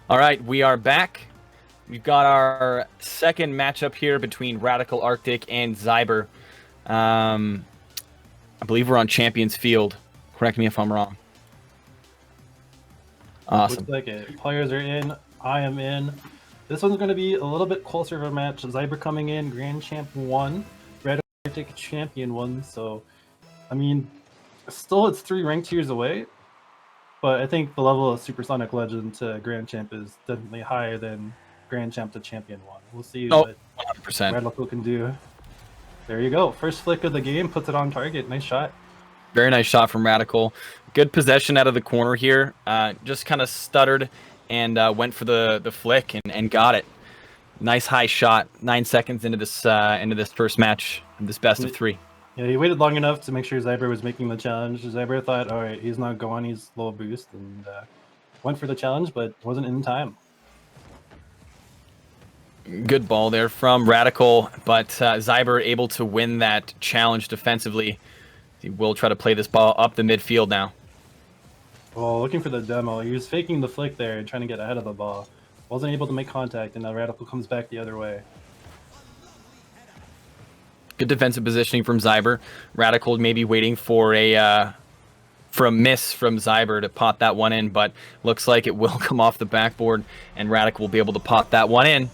All right, we are back. We've got our second matchup here between Radical Arctic and ZYBER. I believe we're on Champions Field. Correct me if I'm wrong. Awesome. Looks like it. Players are in. I am in. This one's going to be a little bit closer of a match. ZYBER coming in, Grand Champ 1, Radical Arctic Champion 1. So, I mean, still it's 3 rank tiers away. But I think the level of Supersonic Legend to Grand Champ is definitely higher than Grand Champ to Champion 1. We'll see what 100%. Radical can do. There you go. First flick of the game, puts it on target. Nice shot. Very nice shot from Radical. Good possession out of the corner here. Just kind of stuttered and went for the flick and got it. Nice high shot. 9 seconds into this first match, this best of 3. Yeah, he waited long enough to make sure ZYBER was making the challenge. ZYBER thought, all right, he's not going, he's low boost, and went for the challenge, but wasn't in time. Good ball there from Radical, but ZYBER able to win that challenge defensively. He will try to play this ball up the midfield now. Well, looking for the demo. He was faking the flick there, trying to get ahead of the ball. Wasn't able to make contact, and now Radical comes back the other way. Good defensive positioning from ZYBER. Radical maybe waiting for a miss from ZYBER to pot that one in, but looks like it will come off the backboard, and Radical will be able to pot that one in.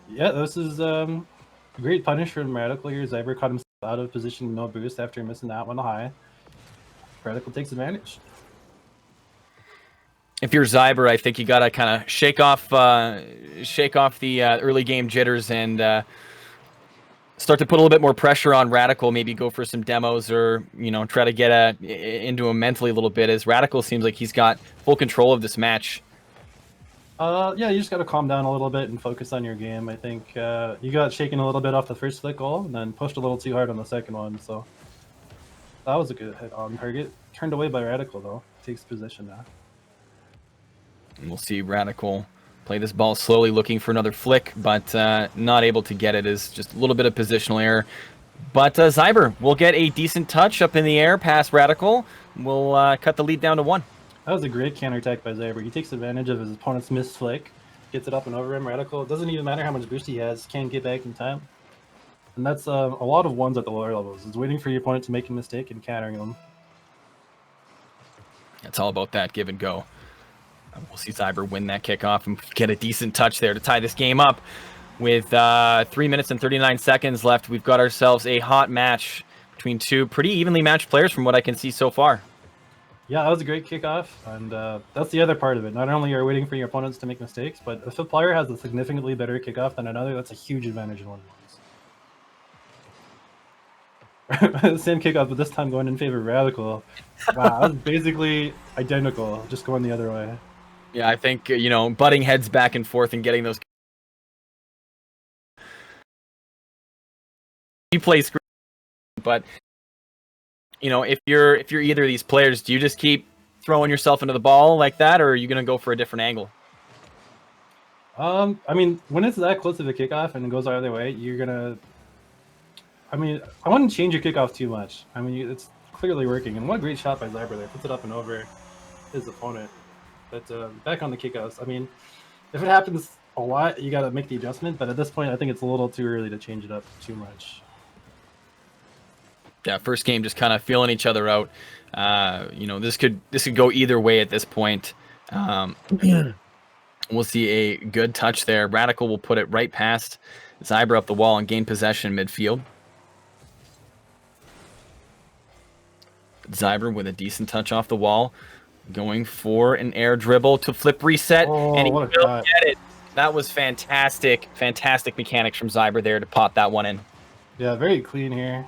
Yeah, this is great punish from Radical here. ZYBER caught himself out of position with no boost after missing that one high. Radical takes advantage. If you're ZYBER, I think you gotta kind of shake off the early game jitters and start to put a little bit more pressure on Radical. Maybe go for some demos, or try to get into him mentally a little bit. As Radical seems like he's got full control of this match. Yeah, you just got to calm down a little bit and focus on your game. I think you got shaken a little bit off the first flick goal and then pushed a little too hard on the second one. So that was a good hit on target. Turned away by Radical, though. Takes position now. And we'll see Radical play this ball slowly, looking for another flick, but not able to get it. Is just a little bit of positional error. But ZYBER will get a decent touch up in the air past Radical. We'll cut the lead down to 1. That was a great counterattack by ZYBER. He takes advantage of his opponent's missed flick, gets it up and over him. Radical, it doesn't even matter how much boost he has, can't get back in time. And that's a lot of ones at the lower levels. It's waiting for your opponent to make a mistake and countering them. It's all about that give and go. We'll see ZYBER win that kickoff and get a decent touch there to tie this game up. With 3 minutes and 39 seconds left, we've got ourselves a hot match between 2 pretty evenly matched players from what I can see so far. Yeah, that was a great kickoff, and that's the other part of it. Not only are you waiting for your opponents to make mistakes, but if a player has a significantly better kickoff than another, that's a huge advantage in 1v1s. Same kickoff, but this time going in favor of Radical. Wow, that was basically identical, just going the other way. Yeah, I think, butting heads back and forth and getting those. He plays great, but if you're either of these players, do you just keep throwing yourself into the ball like that, or are you going to go for a different angle? I mean, when it's that close to the kickoff and it goes either way, you're gonna. I mean, I wouldn't change your kickoff too much. I mean, it's clearly working, and what a great shot by ZYBER there. Puts it up and over his opponent. But back on the kickoffs, I mean, if it happens a lot, you got to make the adjustment. But at this point, I think it's a little too early to change it up too much. Yeah, first game just kind of feeling each other out. This could go either way at this point. We'll see a good touch there. Radical will put it right past ZYBER up the wall and gain possession midfield. ZYBER with a decent touch off the wall, going for an air dribble to flip reset, and he will get it. That was fantastic mechanics from ZYBER there to pop that one in. Yeah, very clean here.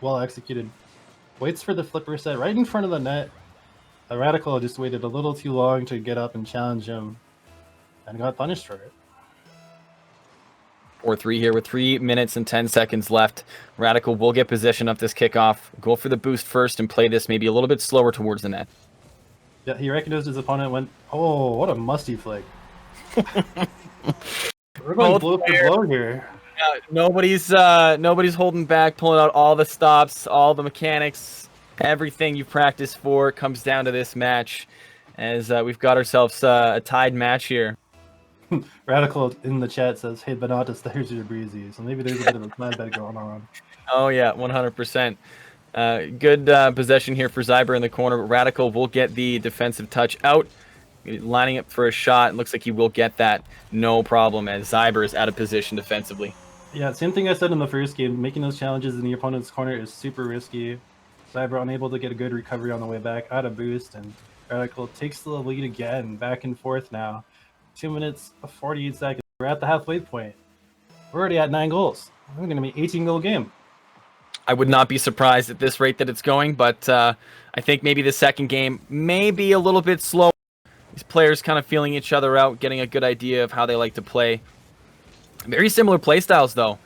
Well executed. Waits for the flip reset right in front of the net. The Radical just waited a little too long to get up and challenge him, and got punished for it. 4-3 here with 3 minutes and 10 seconds left. Radical will get possession of this kickoff. Go for the boost first and play this maybe a little bit slower towards the net. Yeah, he recognized his opponent, went, oh, what a musty flick. We're going blow for blow here. Nobody's holding back, pulling out all the stops, all the mechanics, everything you've practiced for comes down to this match. as we've got ourselves a tied match here. Radical in the chat says, "Hey, Benatas, there's your breezy." So maybe there's a bit of a plan bet going on. Oh yeah, 100%. Good possession here for ZYBER in the corner, but Radical will get the defensive touch out. Lining up for a shot. Looks like he will get that, no problem, as ZYBER is out of position defensively. Yeah, same thing I said in the first game. Making those challenges in the opponent's corner is super risky. ZYBER unable to get a good recovery on the way back, out of boost, and Radical takes the lead again, back and forth now. 2 minutes, 48 seconds. We're at the halfway point. We're already at 9 goals. We're going to be an 18-goal game. I would not be surprised at this rate that it's going, but I think maybe the second game may be a little bit slow. These players kind of feeling each other out, getting a good idea of how they like to play. Very similar play styles, though.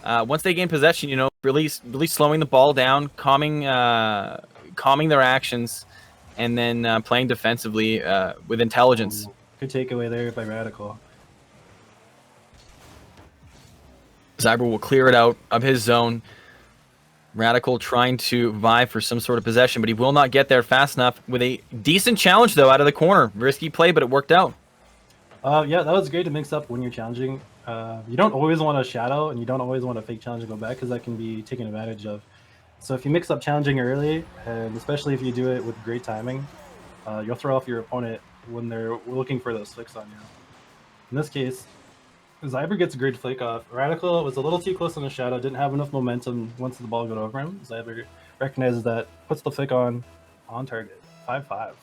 Once they gain possession, you know, really slowing the ball down, calming their actions, and then playing defensively with intelligence. Good takeaway there by Radical. ZYBER will clear it out of his zone. Radical trying to vie for some sort of possession, but he will not get there fast enough with a decent challenge, though, out of the corner. Risky play, but it worked out. Yeah, that was great to mix up when you're challenging. You don't always want to shadow, and you don't always want to fake challenge and go back, because that can be taken advantage of. So if you mix up challenging early, and especially if you do it with great timing, you'll throw off your opponent when they're looking for those flicks on you. In this case, ZYBER gets a great flick off. Radical was a little too close on the shadow, didn't have enough momentum once the ball got over him. ZYBER recognizes that, puts the flick on target. 5-5.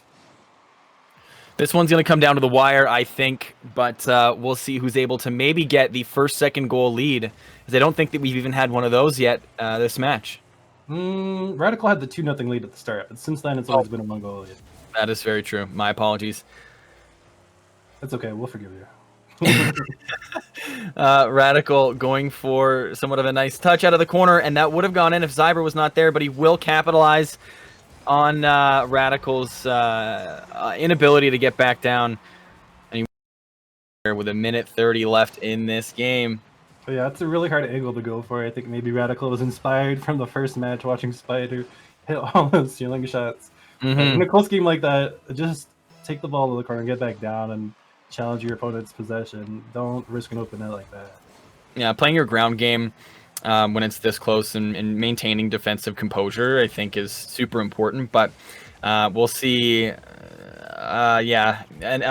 This one's going to come down to the wire, I think, but we'll see who's able to maybe get the second goal lead, because I don't think that we've even had one of those yet this match. Radical had the 2-0 lead at the start, but since then it's always been a 1-goal lead. That is very true. My apologies. That's okay. We'll forgive you. Radical going for somewhat of a nice touch out of the corner, and that would have gone in if ZYBER was not there, but he will capitalize on Radical's inability to get back down. And with a minute 30 left in this game. But yeah, it's a really hard angle to go for. I think maybe Radical was inspired from the first match watching Spider hit all those ceiling shots. In a close game like that, just take the ball to the corner and get back down and challenge your opponent's possession. Don't risk an open net like that. Yeah, playing your ground game when it's this close and maintaining defensive composure, I think, is super important. But we'll see. Yeah, an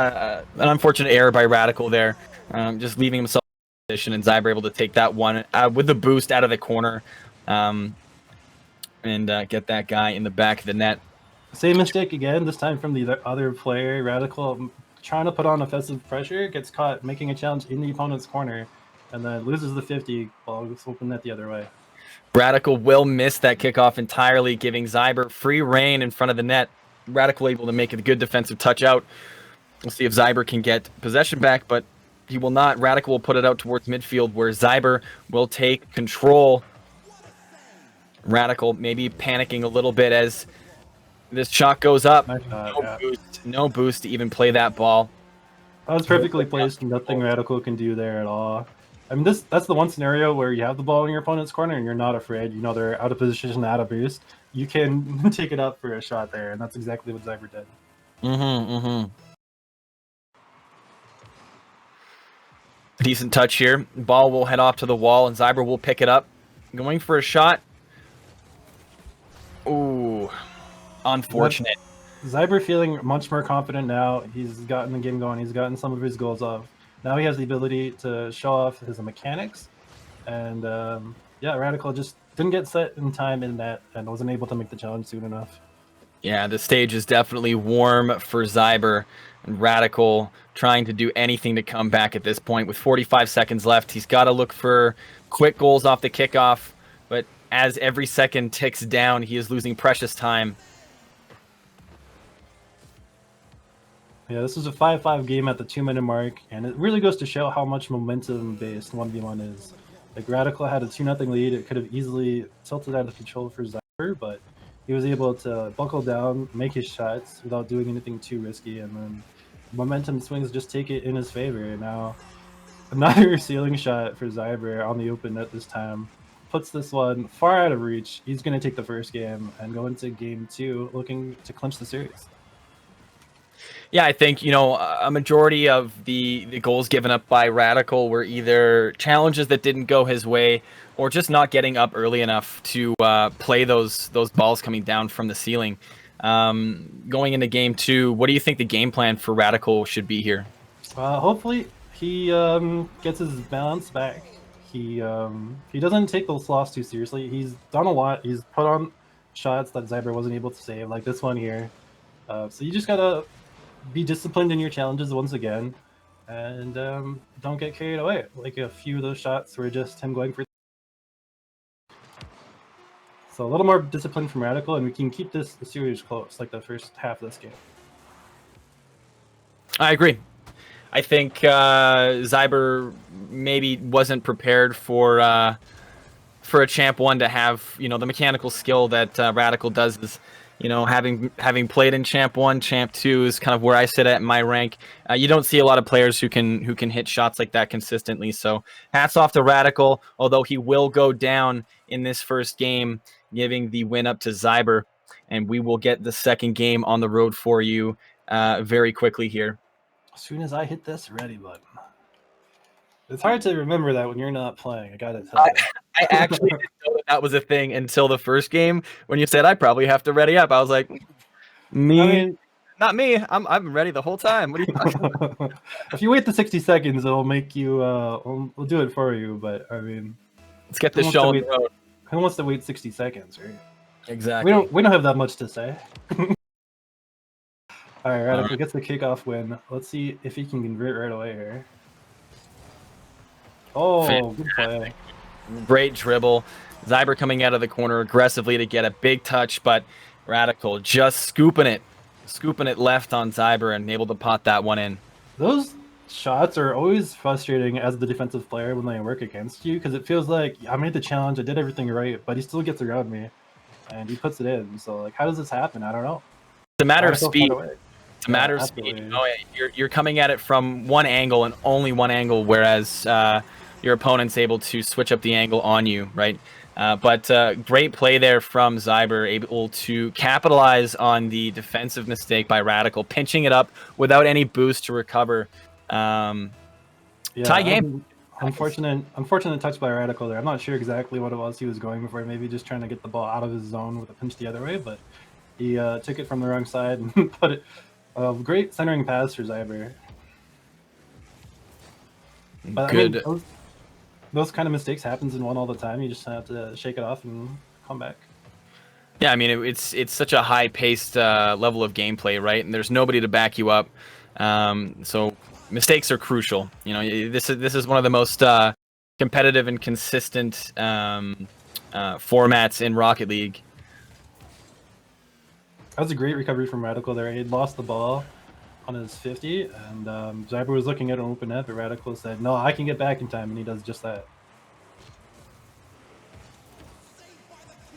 unfortunate error by Radical there, just leaving himself in position, and ZYBER able to take that one with the boost out of the corner and get that guy in the back of the net. Same mistake again, this time from the other player. Radical trying to put on offensive pressure, gets caught making a challenge in the opponent's corner, and then loses the 50. Ball goes open net the other way. Radical will miss that kickoff entirely, giving ZYBER free reign in front of the net. Radical able to make a good defensive touch out. We'll see if ZYBER can get possession back, but he will not. Radical will put it out towards midfield, where ZYBER will take control. Radical maybe panicking a little bit as this shot goes up. No boost to even play that ball. That was perfectly placed. Nothing Radical can do there at all. I mean, that's the one scenario where you have the ball in your opponent's corner and you're not afraid. You know they're out of position, out of boost. You can take it up for a shot there, and that's exactly what ZYBER did. Decent touch here. Ball will head off to the wall, and ZYBER will pick it up. Going for a shot. Ooh, unfortunate. ZYBER feeling much more confident now. He's gotten the game going. He's gotten some of his goals off. Now he has the ability to show off his mechanics. And yeah, Radical just didn't get set in time in that and wasn't able to make the challenge soon enough. Yeah, the stage is definitely warm for ZYBER. And Radical trying to do anything to come back at this point. With 45 seconds left, he's got to look for quick goals off the kickoff. But as every second ticks down, he is losing precious time. Yeah, this is a 5-5 game at the 2-minute mark, and it really goes to show how much momentum-based 1v1 is. Like, Radical had a 2-0 lead. It could have easily tilted out of control for ZYBER, but he was able to buckle down, make his shots without doing anything too risky, and then momentum swings just take it in his favor. And now, another ceiling shot for ZYBER on the open net this time. Puts this one far out of reach. He's going to take the first game and go into game 2 looking to clinch the series. Yeah, I think, a majority of the goals given up by Radical were either challenges that didn't go his way or just not getting up early enough to play those balls coming down from the ceiling. Going into game 2, what do you think the game plan for Radical should be here? Hopefully he gets his balance back. He doesn't take those loss too seriously. He's done a lot. He's put on shots that ZYBER wasn't able to save, like this one here. So you just gotta be disciplined in your challenges once again, and don't get carried away. Like a few of those shots were just him going for. So a little more discipline from Radical, and we can keep the series close, like the first half of this game. I agree. I think ZYBER maybe wasn't prepared for a Champ 1 to have, the mechanical skill that Radical does. Is, having played in Champ 1, Champ 2 is kind of where I sit at in my rank. You don't see a lot of players who can hit shots like that consistently. So hats off to Radical, although he will go down in this first game, giving the win up to ZYBER. And we will get the second game on the road for you very quickly here. As soon as I hit this ready button. It's hard to remember that when you're not playing, I gotta tell you. I actually didn't know that was a thing until the first game when you said I probably have to ready up. I was like, not me. I'm ready the whole time. What are you talking about? If you wait the 60 seconds, it'll make you. We'll do it for you. But I mean, let's get this show on the road. Who wants to wait 60 seconds, right? Exactly. We don't have that much to say. All right, Radical gets the kickoff win. Let's see if he can convert right away here. Oh, good play. Great dribble. ZYBER coming out of the corner aggressively to get a big touch, but Radical just scooping it left on ZYBER and able to pot that one in. Those shots are always frustrating as the defensive player when they work against you, because it feels like I made the challenge, I did everything right, but he still gets around me and he puts it in. So like, how does this happen? I don't know. It's a matter of speed. It's a matter of speed. You're coming at it from one angle and only one angle, whereas your opponent's able to switch up the angle on you, right? But great play there from ZYBER, able to capitalize on the defensive mistake by Radical, pinching it up without any boost to recover. Tie game. Unfortunate touch by Radical there. I'm not sure exactly what it was he was going for. Maybe just trying to get the ball out of his zone with a pinch the other way, but he took it from the wrong side and put it. Great centering pass for ZYBER. But good. I mean, those kind of mistakes happens in one all the time. You just have to shake it off and come back. Yeah, I mean, it's such a high-paced level of gameplay, right? And there's nobody to back you up. So mistakes are crucial. This is one of the most competitive and consistent formats in Rocket League. That was a great recovery from Radical there. He had lost the ball on his 50, and ZYBER was looking at an open net, but Radical said, no, I can get back in time, and he does just that.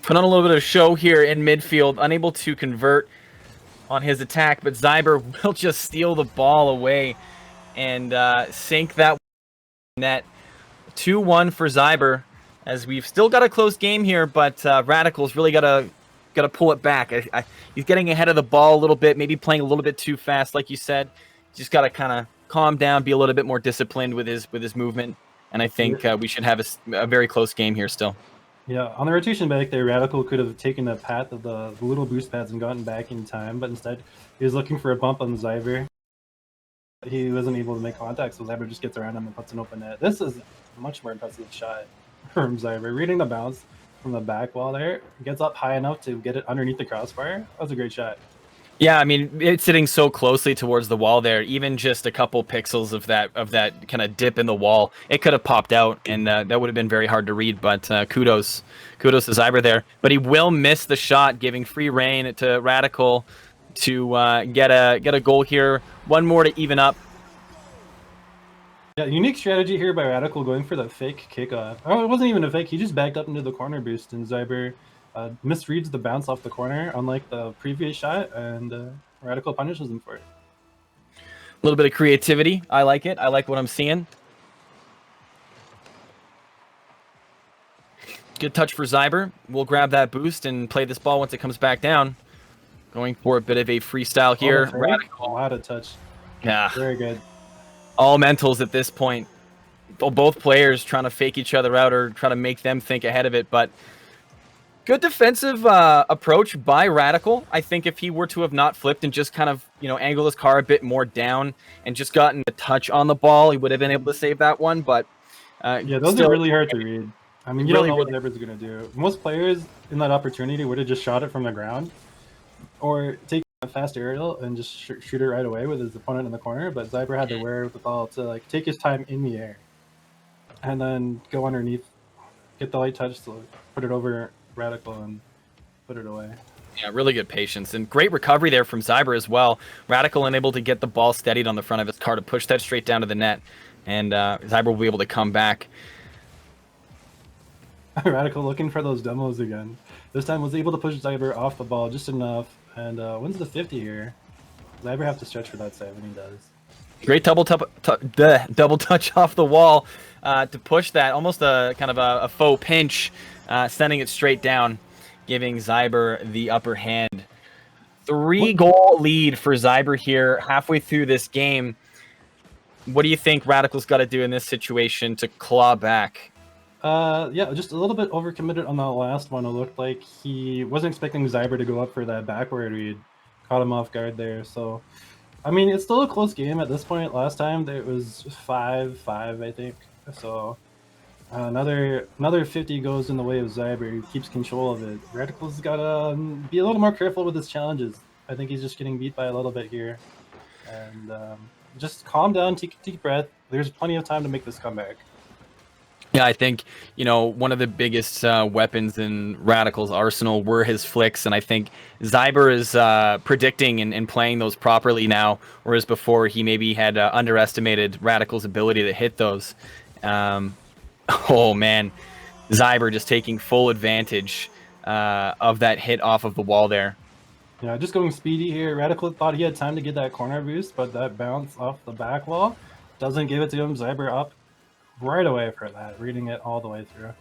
Put on a little bit of show here in midfield, unable to convert on his attack, but ZYBER will just steal the ball away and sink that net. 2-1 for ZYBER, as we've still got a close game here, but Radical's really got to pull it back. He's getting ahead of the ball a little bit, maybe playing a little bit too fast, like you said. Just got to kind of calm down, be a little bit more disciplined with his movement, and I think we should have a very close game here still. Yeah, on the rotation back there, Radical could have taken the path of the little boost pads and gotten back in time, but instead he was looking for a bump on ZYBER. He wasn't able to make contact, so ZYBER just gets around him and puts an open net. This is a much more impressive shot from ZYBER. Reading the bounce from the back wall there, gets up high enough to get it underneath the crossbar. That was a great shot. Yeah, I mean, it's sitting so closely towards the wall there. Even just a couple pixels of that kind of dip in the wall, it could have popped out, and that would have been very hard to read. But kudos to ZYBER there. But he will miss the shot, giving free reign to Radical to get a goal here. One more to even up. Yeah, unique strategy here by Radical, going for the fake kickoff. Oh, it wasn't even a fake. He just backed up into the corner boost, and ZYBER misreads the bounce off the corner, unlike the previous shot, and Radical punishes him for it. A little bit of creativity. I like it. I like what I'm seeing. Good touch for ZYBER. We'll grab that boost and play this ball once it comes back down. going for a bit of a freestyle here. A lot of touch. Yeah. Very good. All mentals at this point. Both players trying to fake each other out or trying to make them think ahead of it, but good defensive approach by Radical. I think if he were to have not flipped and just kind of, angled his car a bit more down and just gotten a touch on the ball, he would have been able to save that one, but yeah, those are really hard to read. I mean, you don't know what ZYBER's going to do. Most players in that opportunity would have just shot it from the ground or take a fast aerial and just shoot it right away with his opponent in the corner, but ZYBER had the wherewithal to take his time in the air and then go underneath, get the light touch to put it over Radical and put it away. Yeah, really good patience and great recovery there from ZYBER as well. Radical unable to get the ball steadied on the front of his car to push that straight down to the net, and ZYBER will be able to come back. Radical looking for those demos again. This time was able to push ZYBER off the ball just enough and wins the 50 here. ZYBER have to stretch for that save, and he does. Great double touch off the wall to push that, almost a kind of a faux pinch, sending it straight down, giving ZYBER the upper hand. 3-goal lead for ZYBER here halfway through this game. What do you think Radical's got to do in this situation to claw back? Yeah, just a little bit overcommitted on that last one. It looked like he wasn't expecting ZYBER to go up for that backward read. Caught him off guard there. So, I mean, it's still a close game at this point. Last time it was 5-5, I think. So, another 50 goes in the way of ZYBER. He keeps control of it. Radical's got to be a little more careful with his challenges. I think he's just getting beat by a little bit here. And just calm down, take a deep breath. There's plenty of time to make this comeback. Yeah, I think, one of the biggest weapons in Radical's arsenal were his flicks, and I think ZYBER is predicting and playing those properly now, whereas before he maybe had underestimated Radical's ability to hit those. Oh, man. ZYBER just taking full advantage of that hit off of the wall there. Yeah, just going speedy here. Radical thought he had time to get that corner boost, but that bounce off the back wall doesn't give it to him. ZYBER up right away for that, reading it all the way through.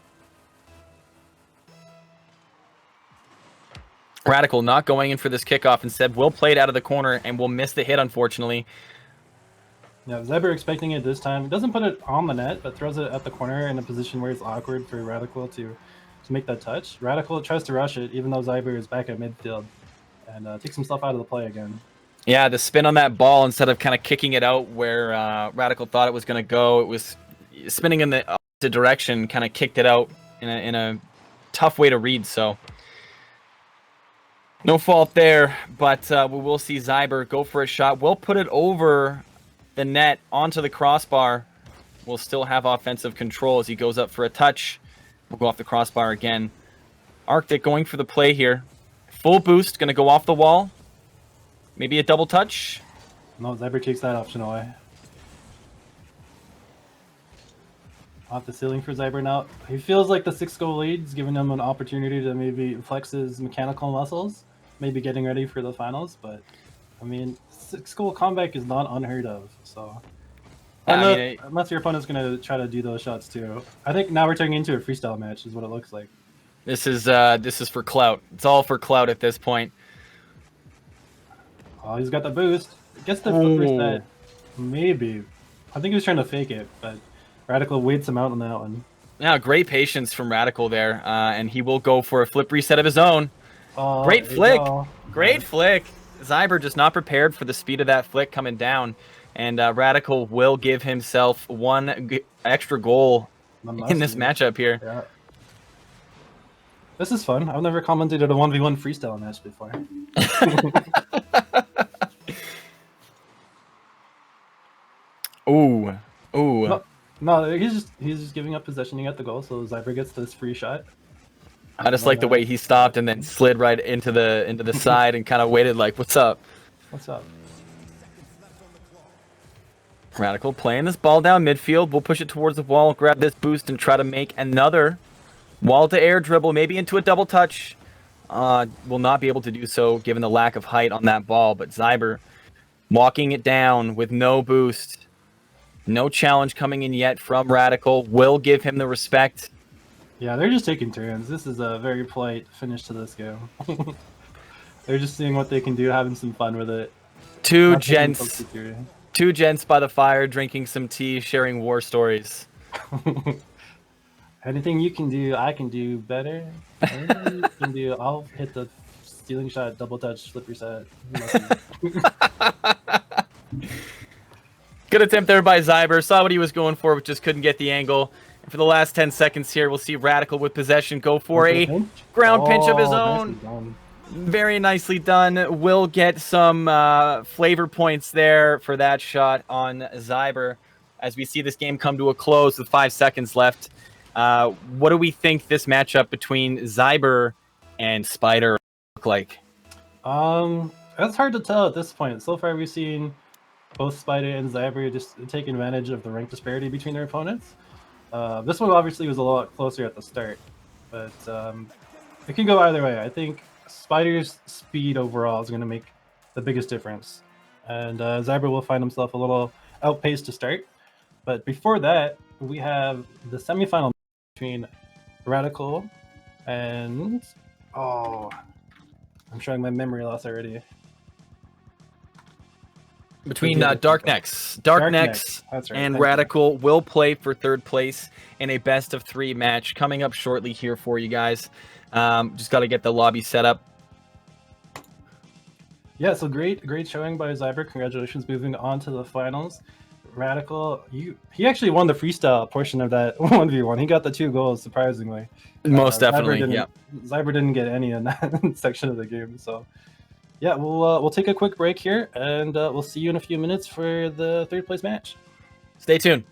Radical not going in for this kickoff. Instead, will play it out of the corner and will miss the hit, unfortunately. Yeah, ZYBER expecting it this time. Doesn't put it on the net, but throws it at the corner in a position where it's awkward for Radical to make that touch. Radical tries to rush it, even though ZYBER is back at midfield, and takes himself out of the play again. Yeah, the spin on that ball, instead of kind of kicking it out where Radical thought it was going to go, it was spinning in the opposite direction, kind of kicked it out in a tough way to read. So no fault there, but we will see ZYBER go for a shot. We'll put it over the net onto the crossbar. We'll still have offensive control as he goes up for a touch. We'll go off the crossbar again. Arctic going for the play here. Full boost, going to go off the wall. Maybe a double touch. No, ZYBER takes that option away. Off the ceiling for ZYBER now. He feels like the 6-goal lead's giving him an opportunity to maybe flex his mechanical muscles, maybe getting ready for the finals. But I mean, 6-goal comeback is not unheard of. So unless your opponent's gonna try to do those shots too, I think now we're turning into a freestyle match, is what it looks like. This is for clout. It's all for clout at this point. Oh, he's got the boost. Gets the flip reset. Maybe. I think he was trying to fake it, but Radical waits him out on that one. Yeah, great patience from Radical there, and he will go for a flip reset of his own. Oh, great flick. Great flick. ZYBER just not prepared for the speed of that flick coming down, and Radical will give himself one extra goal in this matchup here. Yeah. This is fun. I've never commented at a 1v1 freestyle match before. Ooh. Ooh. No, he's just giving up possession to get the goal, so ZYBER gets this free shot. I just like the way he stopped and then slid right into the side and kind of waited like, what's up? What's up? Radical playing this ball down midfield. We'll push it towards the wall, grab this boost, and try to make another wall-to-air dribble, maybe into a double touch. Will not be able to do so given the lack of height on that ball, but ZYBER walking it down with no boost. No challenge coming in yet from Radical. Will give him the respect. Yeah, they're just taking turns. This is a very polite finish to this game. They're just seeing what they can do, having some fun with it. Two Not taking it so gents, serious. two gents by the fire, drinking some tea, sharing war stories. Anything you can do, I can do better. Anything you can do, I'll hit the stealing shot, double touch, flip reset. Good attempt there by ZYBER. Saw what he was going for, but just couldn't get the angle. And for the last 10 seconds here, we'll see Radical with possession go for a ground pinch of his own. Very nicely done. Will get some flavor points there for that shot on ZYBER as we see this game come to a close with 5 seconds left. What do we think this matchup between ZYBER and Spider look like? That's hard to tell at this point. So far, we've seen both Spider and ZYBER just taking advantage of the rank disparity between their opponents. This one obviously was a lot closer at the start, but it can go either way. I think Spider's speed overall is going to make the biggest difference, and ZYBER will find himself a little outpaced to start. But before that, we have the semifinal between Radical and I'm showing my memory loss already. Between Darknex That's right. and Radical will play for third place in a best of 3 match coming up shortly here for you guys. Just got to get the lobby set up. Yeah, so great showing by ZYBER. Congratulations, moving on to the finals. Radical, he actually won the freestyle portion of that 1v1. He got the 2 goals, surprisingly. Most definitely, yeah. ZYBER didn't get any in that section of the game, so yeah, we'll take a quick break here, and we'll see you in a few minutes for the third place match. Stay tuned.